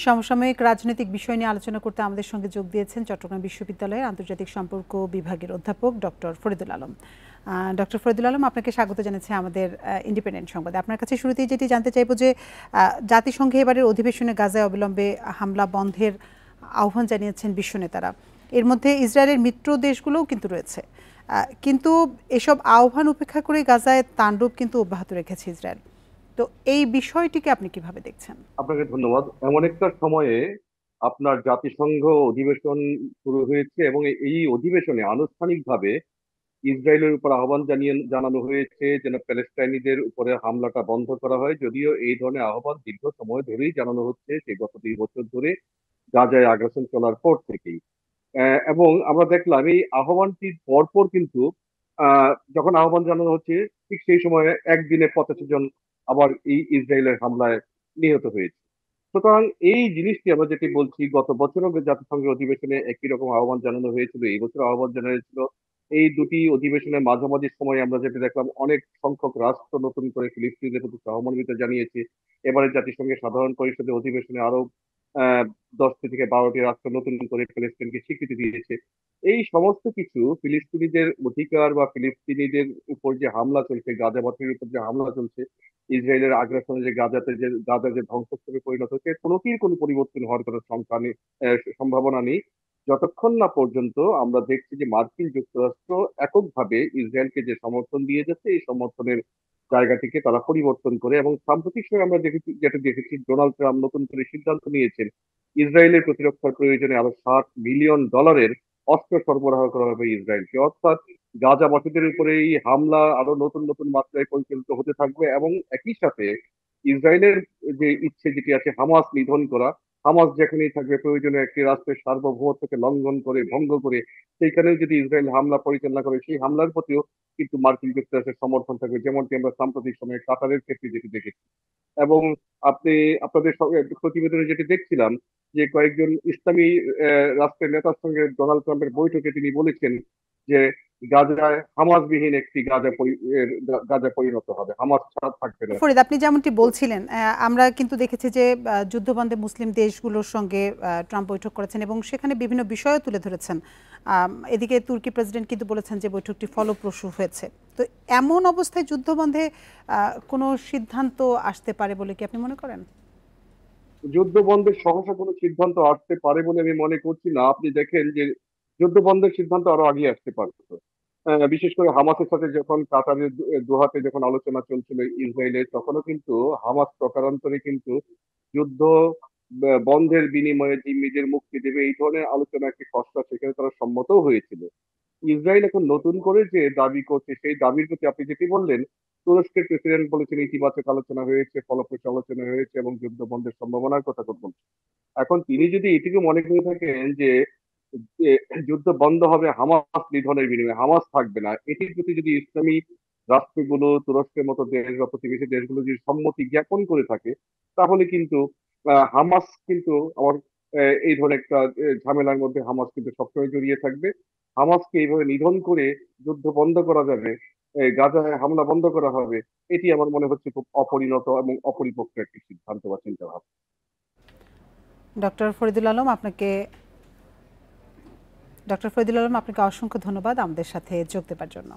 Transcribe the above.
সমসাময়িক রাজনৈতিক বিষয় নিয়ে আলোচনা করতে আমাদের সঙ্গে যোগ দিয়েছেন চট্টগ্রাম বিশ্ববিদ্যালয়ের আন্তর্জাতিক সম্পর্ক বিভাগের অধ্যাপক ডক্টর ফরিদুল আলম। ডক্টর ফরিদুল আলম, আপনাকে স্বাগত জানাচ্ছি আমাদের ইন্ডিপেন্ডেন্ট সংবাদে। আপনার কাছে শুরুতেই যেটি জানতে চাইব যে জাতিসংঘে এবারের অধিবেশনে গাজায় অবিলম্বে হামলা বন্ধের আহ্বান জানিয়েছেন বিশ্ব নেতারা। এর মধ্যে ইসরায়েলের মিত্র দেশগুলোও কিন্তু রয়েছে, কিন্তু এসব আহ্বান উপেক্ষা করে গাজায় তাণ্ডব কিন্তু অব্যাহত রেখেছে ইসরায়েল। তো এই বিষয়টিকে আপনি কিভাবে দেখছেন? আপনাকে ধন্যবাদ। এমন একটা সময়ে আপনার জাতিসংঘ অধিবেশন শুরু হয়েছে এবং এই অধিবেশনে আনুষ্ঠানিকভাবে ইসরায়েলের উপর আহ্বান জানানো হয়েছে যেন প্যালেস্টাইনিদের উপরে হামলাটা বন্ধ করা হয়। যদিও এই ধরনের আহ্বান দীর্ঘ সময় ধরেই জানানো হচ্ছে, সেই গত 2 বছর ধরে গাজায় আগ্রাসন চলার পর থেকেই। এবং আমরা দেখলাম এই আহ্বানটির পরপর কিন্তু যখন আহ্বান জানানো হচ্ছে ঠিক সেই সময়ে একদিনে 85 জন আবার এই ইসরায়েলের হামলায় নিহত হয়েছে। সুতরাং এই জিনিসটি আমরা যেটি বলছি, গত বছরও জাতিসংঘের অধিবেশনে একই রকম আহ্বান জানানো হয়েছিল, এই বছর আহ্বান জানানো হয়েছিল। এই দুটি অধিবেশনের মাঝামাঝি সময়ে আমরা যেটা দেখলাম, অনেক সংখ্যক রাষ্ট্র নতুন করে ফিলিস্তিনের প্রতি সহমর্মিতা জানিয়েছে। এবারে জাতিসংঘের সাধারণ পরিষদের অধিবেশনে আরো 10টি থেকে 12টি রাষ্ট্র নতুন করে ফিলিস্তিনকে স্বীকৃতি দিয়েছে। এই সমস্ত কিছু ফিলিস্তিনিদের অধিকার বা ফিলিস্তিনিদের উপর যে হামলা চলছে, গাজাবাসীর উপর যে হামলা চলছে, ইসরায়েলের আগ্রাসনে যে গাজা যে ধ্বংসস্তূপে পরিণত হচ্ছে, কোনোটির কোনো পরিবর্তন হওয়ার কোনো সংখ্যা নেই, সম্ভাবনা নেই, যতক্ষণ না পর্যন্ত আমরা দেখছি যে মার্কিন যুক্তরাষ্ট্র এককভাবে ইসরায়েলকে যে সমর্থন দিয়ে যাচ্ছে, এই সমর্থনের জায়গাটিকে তারা পরিবর্তন করে। এবং সাম্প্রতিক সময়ে আমরা যেটা দেখেছি, ডোনাল্ড ট্রাম্প নতুন করে সিদ্ধান্ত নিয়েছেন ইসরায়েলের প্রতিরক্ষার প্রয়োজনে আরো $60 বিলিয়ন অস্ত্র সরবরাহ করা হবে ইসরায়েলকে। অর্থাৎ গাজাবাসীদের উপরে এই হামলা আরো নতুন নতুন মাত্রায় পরিচালিত হতে থাকবে এবং একই সাথে ইসরায়েলের যে ইচ্ছে যেটি আছে হামাস নিধন করা, হামাস যেখানেই থাকবে প্রয়োজনে একটি রাষ্ট্রের সার্বভৌমত্বকে লঙ্ঘন করে ভঙ্গ করে সেইখানেও যদি ইসরায়েল হামলা পরিচালনা করে, সেই হামলার প্রতিও কিন্তু মার্কিন যুক্তরাষ্ট্রের সমর্থন থাকবে, যেমনটি আমরা সাম্প্রতিক সময়ে কাতারের ক্ষেত্রে যেটি দেখেছি। এবং আপনি আপনাদের প্রতিবেদনে যেটি দেখছিলাম যে কয়েকজন ইসলামী রাষ্ট্রের নেতার সঙ্গে ডোনাল্ড ট্রাম্পের বৈঠকে তিনি বলেছেন যে গাজায় হামাসবিহীন একটি গাজা পরিণত হবে, হামাস ছাড়া থাকবে না। ফরিদ, আপনি যেমনটি বলছিলেন, আমরা কিন্তু দেখেছি যে যুদ্ধবন্দে মুসলিম দেশগুলোর সঙ্গে ট্রাম্প বৈঠক করেছেন এবং সেখানে বিভিন্ন বিষয়ও তুলে ধরেছেন। এদিকে তুর্কি প্রেসিডেন্ট কিন্তু বলেছেন যে বৈঠকটি ফলপ্রসূ হয়েছে। তো এমন অবস্থায় যুদ্ধবন্ধে কোনো সিদ্ধান্ত আসতে পারে বলে কি আপনি মনে করেন? যুদ্ধ বন্ধের সহসা কোনো সিদ্ধান্ত আসতে পারে বলে আমি মনে করছি না। আপনি দেখেন যে যুদ্ধ বন্ধের সিদ্ধান্ত আরো আগে আসতে পারত। বিশেষ করে হামাসের সাথে যখন কাতারের দোহাতে যখন আলোচনা চলছিল ইসরায়েলের, তখনও কিন্তু হামাস প্রকারান্তরে কিন্তু যুদ্ধ বন্ধের বিনিময়ে জিম্মিদের মুক্তি দেবে এই ধরনের আলোচনা একটি খসড়া সেখানে তারা সম্মতও হয়েছিল। ইসরায়েল এখন নতুন করে যে দাবি করছে, সেই দাবির প্রতি আপনি যেটি বললেন, তুরস্কের প্রেসিডেন্ট বলেছেন ইতিবাচক আলোচনা হয়েছে, ফলপ্রসূ আলোচনা হয়েছে এবং যুদ্ধ বন্ধের সম্ভাবনার কথা বলছেন। এখন তিনি যদি এটুকু মনে করে থাকেন যে যে যুদ্ধ বন্ধ হবে হামাস নিধনের বিনিময়ে, হামাস থাকবে না, এটির প্রতি যদি ইসলামী রাষ্ট্রগুলো, তুরস্কের মতো দেশ বা প্রতিবেশী দেশগুলো যদি সম্মতি জ্ঞাপন করে থাকে, তাহলে কিন্তু হামাস কিন্তু আমার এই ধরনের একটা ঝামেলার মধ্যে হামাস কিন্তু সবসময় জড়িয়ে থাকবে। হামাসকে এইভাবে নিধন করে যুদ্ধ বন্ধ করা যাবে, গাজায় হামলা বন্ধ করা হবে, এটি আমার মনে হচ্ছে খুব অপরিণত এবং অপরিপক্ক একটি সিদ্ধান্ত বা চিন্তা ভাবনা। ডক্টর ফরিদুল আলম, আপনাকে অসংখ্য ধন্যবাদ আমাদের সাথে যোগ দেবার জন্য।